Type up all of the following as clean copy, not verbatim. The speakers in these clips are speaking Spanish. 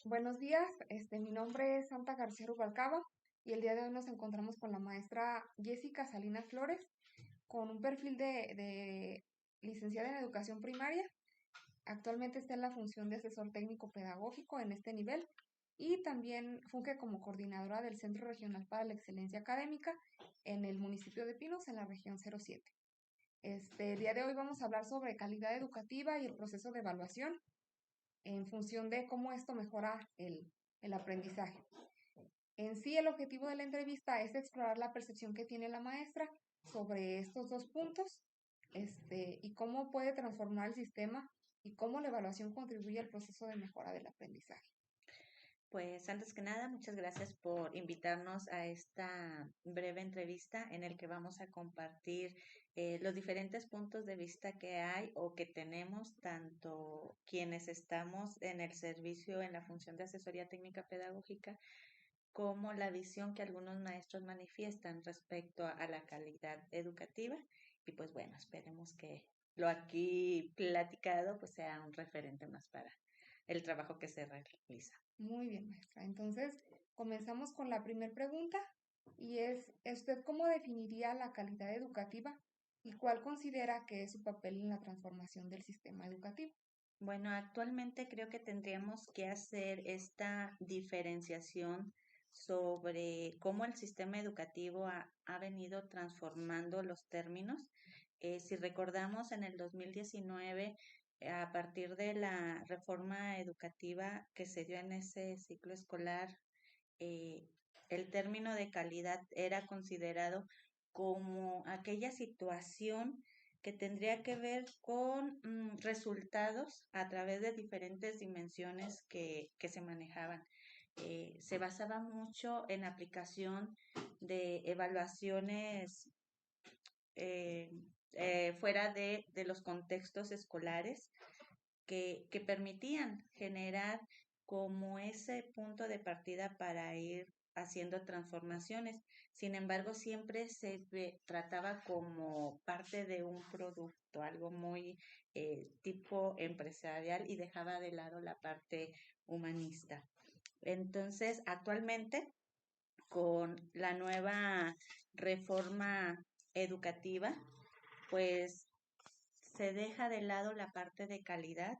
Buenos días, mi nombre es Santa García Rubalcaba y el día de hoy nos encontramos con la maestra Jessica Salinas Flores con un perfil de licenciada en educación primaria. Actualmente está en la función de asesor técnico pedagógico en este nivel y también funge como coordinadora del Centro Regional para la Excelencia Académica en el municipio de Pinos, en la región 07. El día de hoy vamos a hablar sobre calidad educativa y el proceso de evaluación en función de cómo esto mejora el aprendizaje. En sí, el objetivo de la entrevista es explorar la percepción que tiene la maestra sobre estos dos puntos, y cómo puede transformar el sistema y cómo la evaluación contribuye al proceso de mejora del aprendizaje. Pues antes que nada, muchas gracias por invitarnos a esta breve entrevista en el que vamos a compartir los diferentes puntos de vista que hay o que tenemos, tanto quienes estamos en el servicio en la función de asesoría técnica pedagógica, como la visión que algunos maestros manifiestan respecto a la calidad educativa. Y pues bueno, esperemos que lo aquí platicado pues sea un referente más para el trabajo que se realiza. Muy bien, maestra. Entonces, comenzamos con la primera pregunta y es, ¿usted cómo definiría la calidad educativa y cuál considera que es su papel en la transformación del sistema educativo? Bueno, actualmente creo que tendríamos que hacer esta diferenciación sobre cómo el sistema educativo ha venido transformando los términos. Si recordamos, en el 2019, a partir de la reforma educativa que se dio en ese ciclo escolar, eh, el término de calidad era considerado como aquella situación que tendría que ver con resultados a través de diferentes dimensiones que se manejaban. Se basaba mucho en aplicación de evaluaciones eh, fuera de los contextos escolares que permitían generar como ese punto de partida para ir haciendo transformaciones. Sin embargo, siempre trataba como parte de un producto, algo muy tipo empresarial y dejaba de lado la parte humanista. Entonces, actualmente, con la nueva reforma educativa, pues se deja de lado la parte de calidad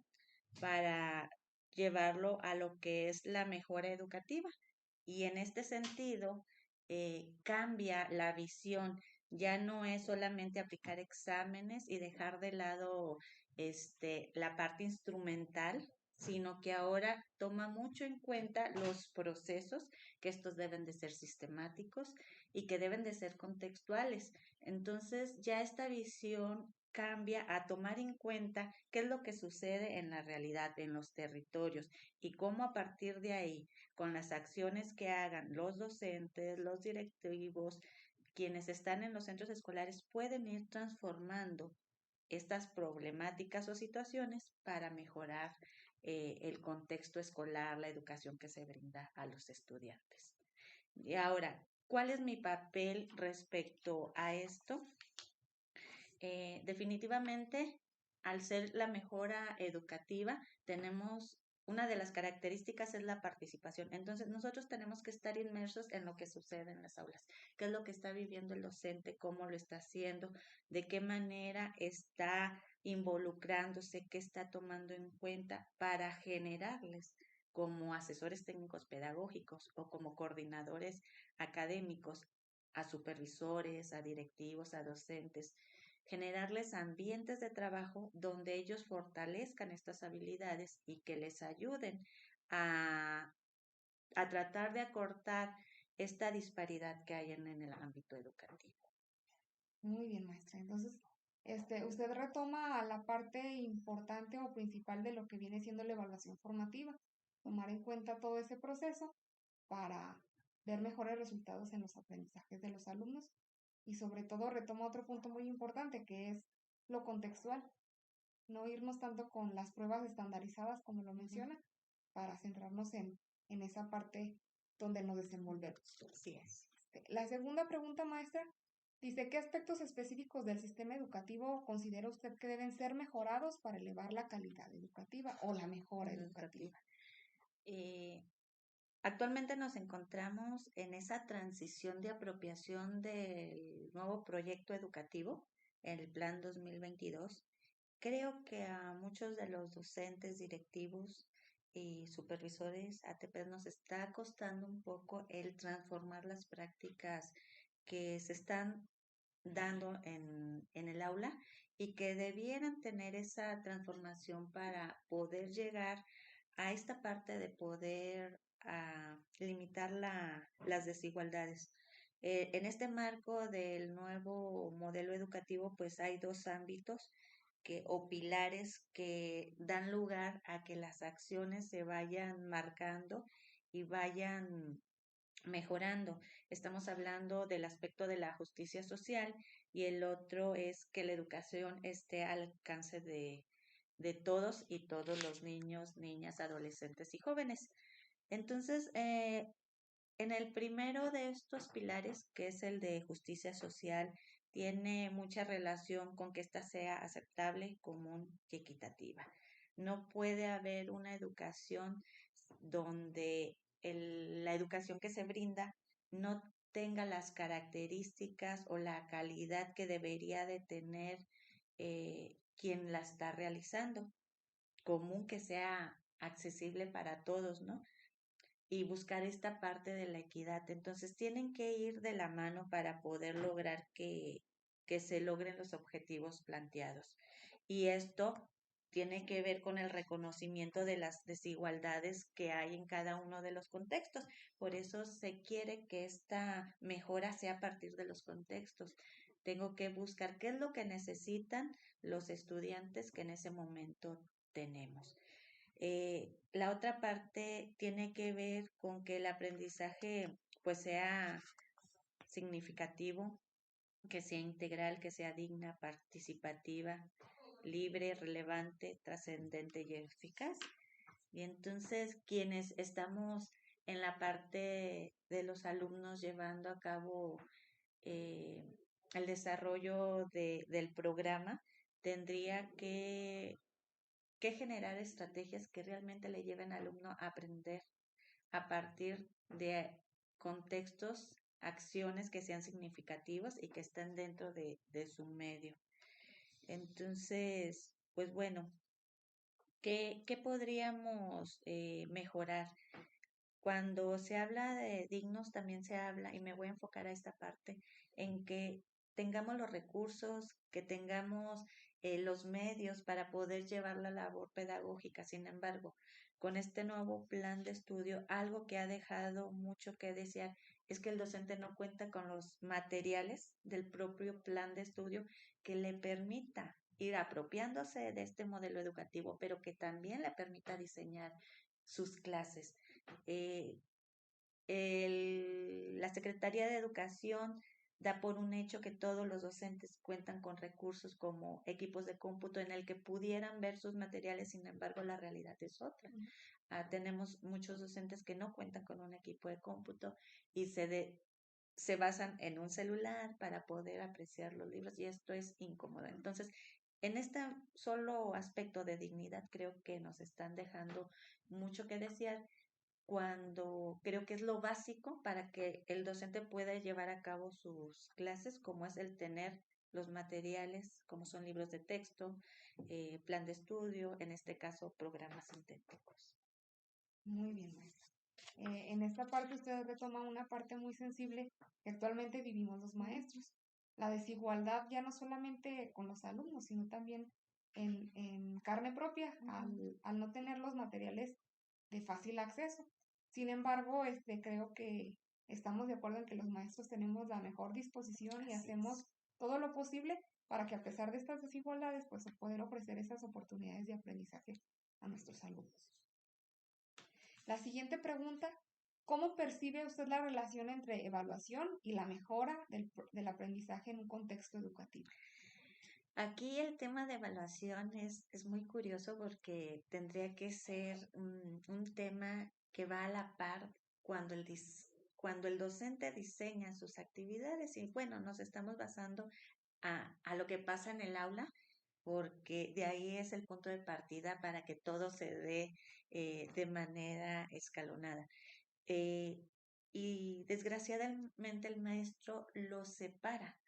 para llevarlo a lo que es la mejora educativa. Y en este sentido, cambia la visión. Ya no es solamente aplicar exámenes y dejar de lado la parte instrumental, sino que ahora toma mucho en cuenta los procesos, que estos deben de ser sistemáticos y que deben de ser contextuales. Entonces, ya esta visión cambia a tomar en cuenta qué es lo que sucede en la realidad, en los territorios, y cómo a partir de ahí, con las acciones que hagan los docentes, los directivos, quienes están en los centros escolares, pueden ir transformando estas problemáticas o situaciones para mejorar el contexto escolar, la educación que se brinda a los estudiantes. Y ahora, ¿cuál es mi papel respecto a esto? Definitivamente, al ser la mejora educativa, tenemos una de las características es la participación. Entonces, nosotros tenemos que estar inmersos en lo que sucede en las aulas, qué es lo que está viviendo el docente, cómo lo está haciendo, de qué manera está involucrándose, qué está tomando en cuenta para generarles como asesores técnicos pedagógicos o como coordinadores académicos a supervisores, a directivos, a docentes, generarles ambientes de trabajo donde ellos fortalezcan estas habilidades y que les ayuden a, a tratar de acortar esta disparidad que hay en el ámbito educativo. Muy bien, maestra. Entonces, usted retoma a la parte importante o principal de lo que viene siendo la evaluación formativa, tomar en cuenta todo ese proceso para ver mejores resultados en los aprendizajes de los alumnos y sobre todo retoma otro punto muy importante que es lo contextual, no irnos tanto con las pruebas estandarizadas como lo Ujú. menciona, para centrarnos en esa parte donde nos desenvolvemos. Así es. La segunda pregunta, maestra, dice, ¿qué aspectos específicos del sistema educativo considera usted que deben ser mejorados para elevar la calidad educativa o la mejora Educativo. educativa? Eh, Actualmente nos encontramos en esa transición de apropiación del nuevo proyecto educativo, el Plan 2022. Creo que a muchos de los docentes, directivos y supervisores ATP nos está costando un poco el transformar las prácticas que se están dando en el aula y que debieran tener esa transformación para poder llegar a esta parte de poder limitar las desigualdades. En este marco del nuevo modelo educativo, pues hay dos ámbitos o pilares que dan lugar a que las acciones se vayan marcando y vayan mejorando. Estamos hablando del aspecto de la justicia social y el otro es que la educación esté al alcance de todos y todos los niños, niñas, adolescentes y jóvenes. Entonces, en el primero de estos pilares, que es el de justicia social, tiene mucha relación con que ésta sea aceptable, común y equitativa. No puede haber una educación donde la educación que se brinda no tenga las características o la calidad que debería de tener quien la está realizando, común que sea accesible para todos, ¿no? Y buscar esta parte de la equidad. Entonces tienen que ir de la mano para poder lograr que se logren los objetivos planteados. Y esto tiene que ver con el reconocimiento de las desigualdades que hay en cada uno de los contextos. Por eso se quiere que esta mejora sea a partir de los contextos. Tengo que buscar qué es lo que necesitan los estudiantes que en ese momento tenemos. La otra parte tiene que ver con que el aprendizaje pues sea significativo, que sea integral, que sea digna, participativa, libre, relevante, trascendente y eficaz. Y entonces quienes estamos en la parte de los alumnos llevando a cabo eh, el desarrollo del programa, tendría que generar estrategias que realmente le lleven al alumno a aprender a partir de contextos, acciones que sean significativas y que estén dentro de su medio. Entonces, pues bueno, ¿qué podríamos mejorar? Cuando se habla de dignos, también se habla, y me voy a enfocar a esta parte, en que tengamos los recursos, que tengamos los medios para poder llevar la labor pedagógica. Sin embargo, con este nuevo plan de estudio, algo que ha dejado mucho que desear es que el docente no cuenta con los materiales del propio plan de estudio que le permita ir apropiándose de este modelo educativo, pero que también le permita diseñar sus clases. Eh, la Secretaría de Educación da por un hecho que todos los docentes cuentan con recursos como equipos de cómputo en el que pudieran ver sus materiales, sin embargo la realidad es otra. Tenemos muchos docentes que no cuentan con un equipo de cómputo y se basan en un celular para poder apreciar los libros y esto es incómodo. Entonces, en este solo aspecto de dignidad creo que nos están dejando mucho que desear cuando creo que es lo básico para que el docente pueda llevar a cabo sus clases, como es el tener los materiales, como son libros de texto, plan de estudio, en este caso programas sintéticos. Muy bien, maestra. En esta parte usted retoma una parte muy sensible que actualmente vivimos los maestros. La desigualdad ya no solamente con los alumnos, sino también en carne propia, al no tener los materiales de fácil acceso. Sin embargo, creo que estamos de acuerdo en que los maestros tenemos la mejor disposición y Así hacemos es. todo lo posible para que a pesar de estas desigualdades, pues poder ofrecer esas oportunidades de aprendizaje a nuestros alumnos. La siguiente pregunta, ¿cómo percibe usted la relación entre evaluación y la mejora del aprendizaje en un contexto educativo? Aquí el tema de evaluación es muy curioso porque tendría que ser un tema que va a la par cuando cuando el docente diseña sus actividades y bueno, nos estamos basando a lo que pasa en el aula. porque de ahí es el punto de partida para que todo se dé de manera escalonada. Eh, y desgraciadamente el maestro lo separa.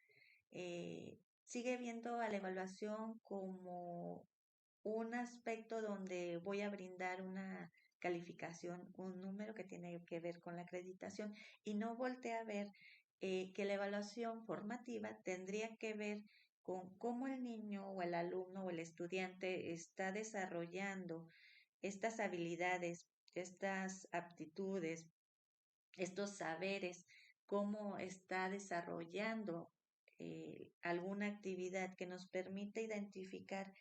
Sigue viendo a la evaluación como un aspecto donde voy a brindar una calificación, un número que tiene que ver con la acreditación y no voltea a ver que la evaluación formativa tendría que ver con cómo el niño o el alumno o el estudiante está desarrollando estas habilidades, estas aptitudes, estos saberes, cómo está desarrollando alguna actividad que nos permite identificar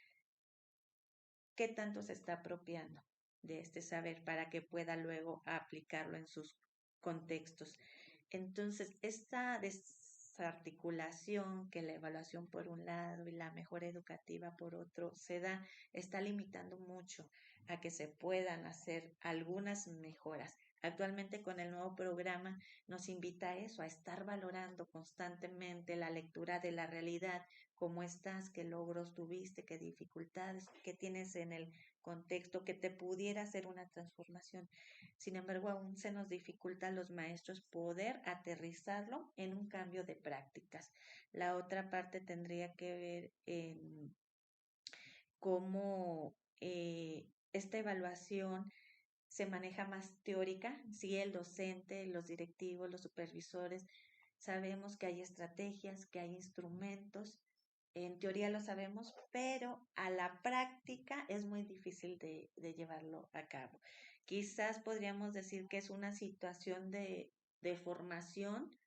qué tanto se está apropiando de este saber para que pueda luego aplicarlo en sus contextos. Entonces, esta desarticulación que la evaluación por un lado y la mejora educativa por otro se da, está limitando mucho a que se puedan hacer algunas mejoras. Actualmente con el nuevo programa nos invita a eso, a estar valorando constantemente la lectura de la realidad, cómo estás, qué logros tuviste, qué dificultades, qué tienes en el contexto que te pudiera hacer una transformación. Sin embargo, aún se nos dificulta a los maestros poder aterrizarlo en un cambio de prácticas. La otra parte tendría que ver en cómo esta evaluación se maneja más teórica, si el docente, los directivos, los supervisores, sabemos que hay estrategias, que hay instrumentos, en teoría lo sabemos, pero a la práctica es muy difícil de llevarlo a cabo. Quizás podríamos decir que es una situación de formación,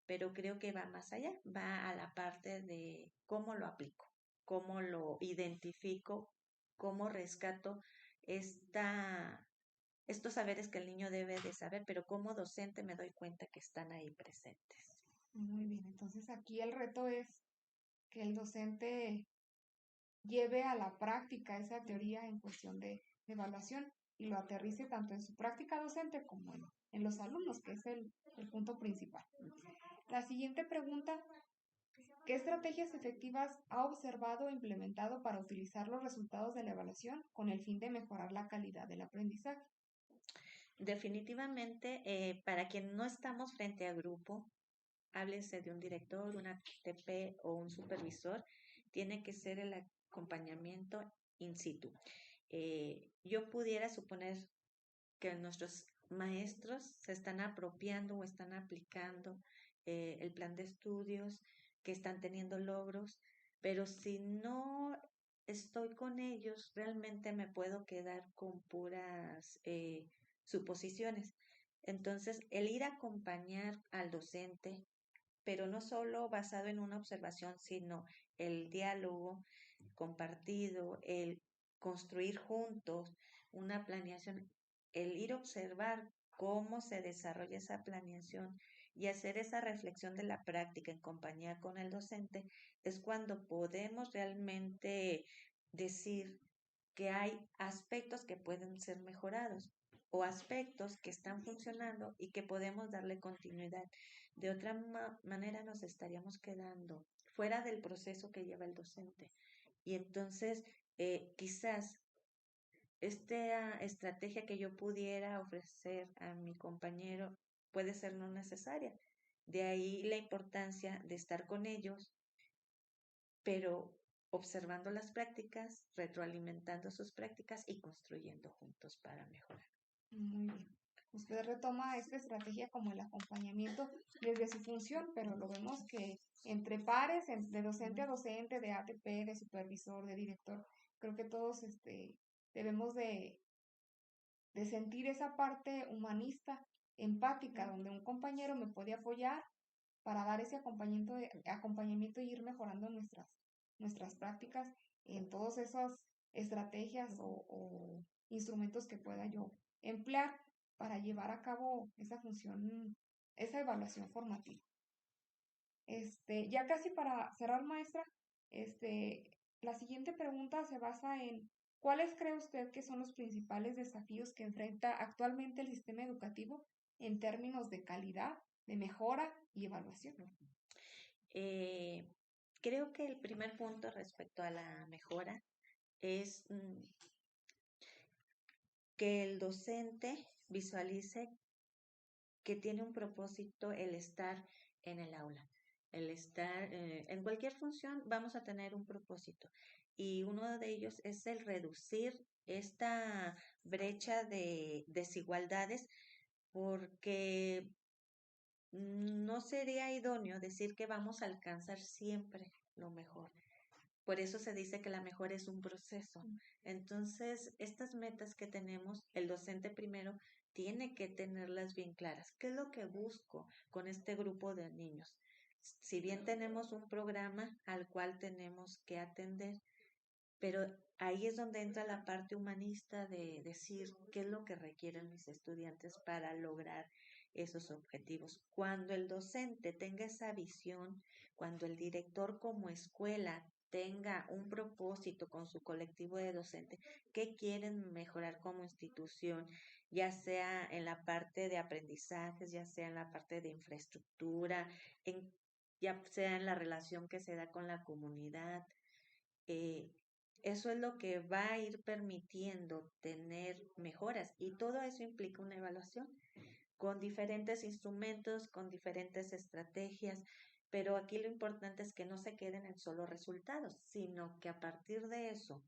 pero creo que va más allá, va a la parte de cómo lo aplico, cómo lo identifico, cómo rescato esta estos saberes que el niño debe de saber, pero como docente me doy cuenta que están ahí presentes. Muy bien, entonces aquí el reto es que el docente lleve a la práctica esa teoría en cuestión de evaluación y lo aterrice tanto en su práctica docente como en los alumnos, que es el punto principal. La siguiente pregunta, ¿qué estrategias efectivas ha observado o implementado para utilizar los resultados de la evaluación con el fin de mejorar la calidad del aprendizaje? Definitivamente, para quien no estamos frente a grupo, háblese de un director, una TP o un supervisor, tiene que ser el acompañamiento in situ. Yo pudiera suponer que nuestros maestros se están apropiando o están aplicando el plan de estudios, que están teniendo logros, pero si no estoy con ellos, realmente me puedo quedar con puras suposiciones. Entonces, el ir a acompañar al docente, pero no solo basado en una observación, sino el diálogo compartido, el construir juntos una planeación, el ir a observar cómo se desarrolla esa planeación y hacer esa reflexión de la práctica en compañía con el docente, es cuando podemos realmente decir que hay aspectos que pueden ser mejorados o aspectos que están funcionando y que podemos darle continuidad. De otra manera nos estaríamos quedando fuera del proceso que lleva el docente. Y entonces, quizás esta estrategia que yo pudiera ofrecer a mi compañero puede ser no necesaria. De ahí la importancia de estar con ellos, pero observando las prácticas, retroalimentando sus prácticas y construyendo juntos para mejorar. Muy bien. Usted retoma esta estrategia como el acompañamiento desde su función, pero lo vemos que entre pares, de docente a docente, de ATP, de supervisor, de director, creo que todos debemos de sentir esa parte humanista, empática, donde un compañero me puede apoyar para dar ese acompañamiento y ir mejorando nuestras prácticas en todas esas estrategias o instrumentos que pueda yo emplear para llevar a cabo esa función, esa evaluación formativa. Ya casi para cerrar, maestra, la siguiente pregunta se basa en ¿cuáles cree usted que son los principales desafíos que enfrenta actualmente el sistema educativo en términos de calidad, de mejora y evaluación? Eh, Creo que el primer punto respecto a la mejora es que el docente visualice que tiene un propósito el estar en el aula, el estar en cualquier función vamos a tener un propósito y uno de ellos es el reducir esta brecha de desigualdades porque no sería idóneo decir que vamos a alcanzar siempre lo mejor. Por eso se dice que la mejora es un proceso. Entonces, estas metas que tenemos, el docente primero tiene que tenerlas bien claras. ¿Qué es lo que busco con este grupo de niños? Si bien tenemos un programa al cual tenemos que atender, pero ahí es donde entra la parte humanista de decir qué es lo que requieren mis estudiantes para lograr esos objetivos. Cuando el docente tenga esa visión, cuando el director como escuela tenga un propósito con su colectivo de docentes, qué quieren mejorar como institución, ya sea en la parte de aprendizajes, ya sea en la parte de infraestructura, ya sea en la relación que se da con la comunidad, eh, eso es lo que va a ir permitiendo tener mejoras y todo eso implica una evaluación con diferentes instrumentos, con diferentes estrategias, pero aquí lo importante es que no se queden en solo resultados, sino que a partir de eso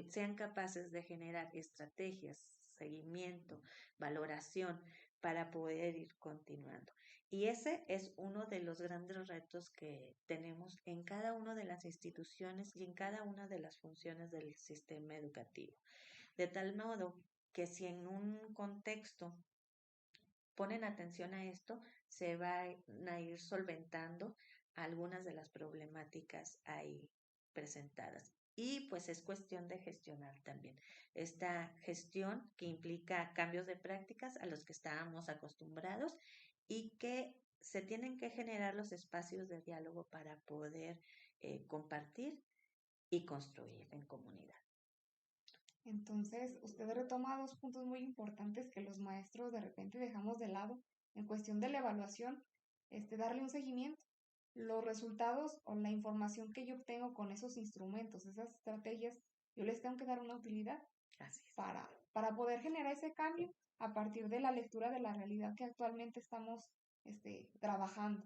sean capaces de generar estrategias, seguimiento, valoración para poder ir continuando. Y ese es uno de los grandes retos que tenemos en cada una de las instituciones y en cada una de las funciones del sistema educativo. De tal modo que si en un contexto ponen atención a esto, se van a ir solventando algunas de las problemáticas ahí presentadas. Y pues es cuestión de gestionar también. Esta gestión que implica cambios de prácticas a los que estábamos acostumbrados y que se tienen que generar los espacios de diálogo para poder compartir y construir en comunidad. Entonces, usted retoma dos puntos muy importantes que los maestros de repente dejamos de lado en cuestión de la evaluación, darle un seguimiento. Los resultados o la información que yo obtengo con esos instrumentos, esas estrategias, yo les tengo que dar una utilidad Así es. para poder generar ese cambio a partir de la lectura de la realidad que actualmente estamos trabajando.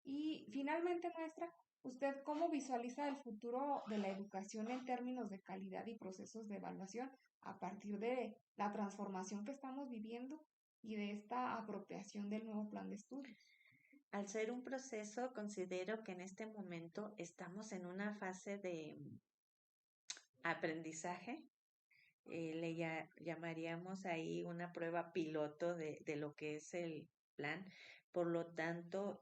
Y finalmente, maestra, ¿usted cómo visualiza el futuro de la educación en términos de calidad y procesos de evaluación a partir de la transformación que estamos viviendo y de esta apropiación del nuevo plan de estudios? Al ser un proceso, considero que en este momento estamos en una fase de aprendizaje. Llamaríamos ahí una prueba piloto de lo que es el plan. Por lo tanto,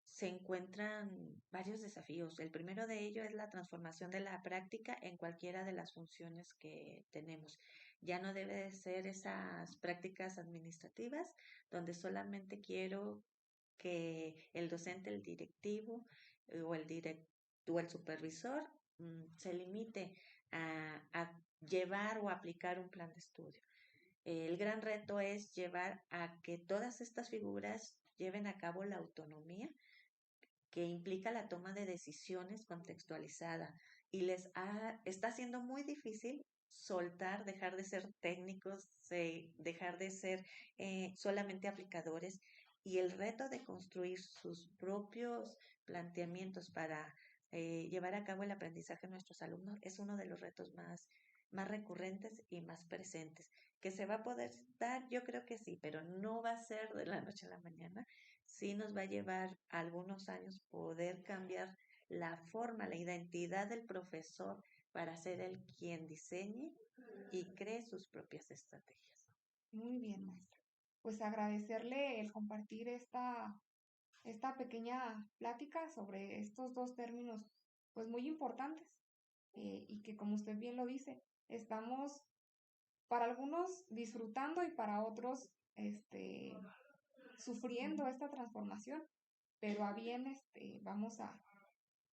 se encuentran varios desafíos. El primero de ellos es la transformación de la práctica en cualquiera de las funciones que tenemos. Ya no debe de ser esas prácticas administrativas donde solamente quiero que el docente, el directivo o o el supervisor se limite a llevar o aplicar un plan de estudio. El gran reto es llevar a que todas estas figuras lleven a cabo la autonomía que implica la toma de decisiones contextualizada y está siendo muy difícil soltar, dejar de ser técnicos, dejar de ser solamente aplicadores y el reto de construir sus propios planteamientos para llevar a cabo el aprendizaje de nuestros alumnos es uno de los retos más recurrentes y más presentes. ¿Que se va a poder dar? Yo creo que sí, pero no va a ser de la noche a la mañana. Sí nos va a llevar algunos años poder cambiar la forma, la identidad del profesor para ser el quien diseñe y cree sus propias estrategias. Muy bien, maestra. Pues agradecerle el compartir esta pequeña plática sobre estos dos términos, pues muy importantes, y que como usted bien lo dice, estamos para algunos disfrutando y para otros sufriendo esta transformación, pero a bien vamos a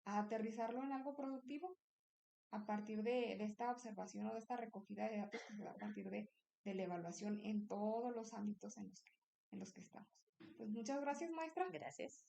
aterrizarlo en algo productivo a partir de esta observación o de esta recogida de datos que se da a partir de la evaluación en todos los ámbitos en los que estamos. Pues muchas gracias, maestra. Gracias.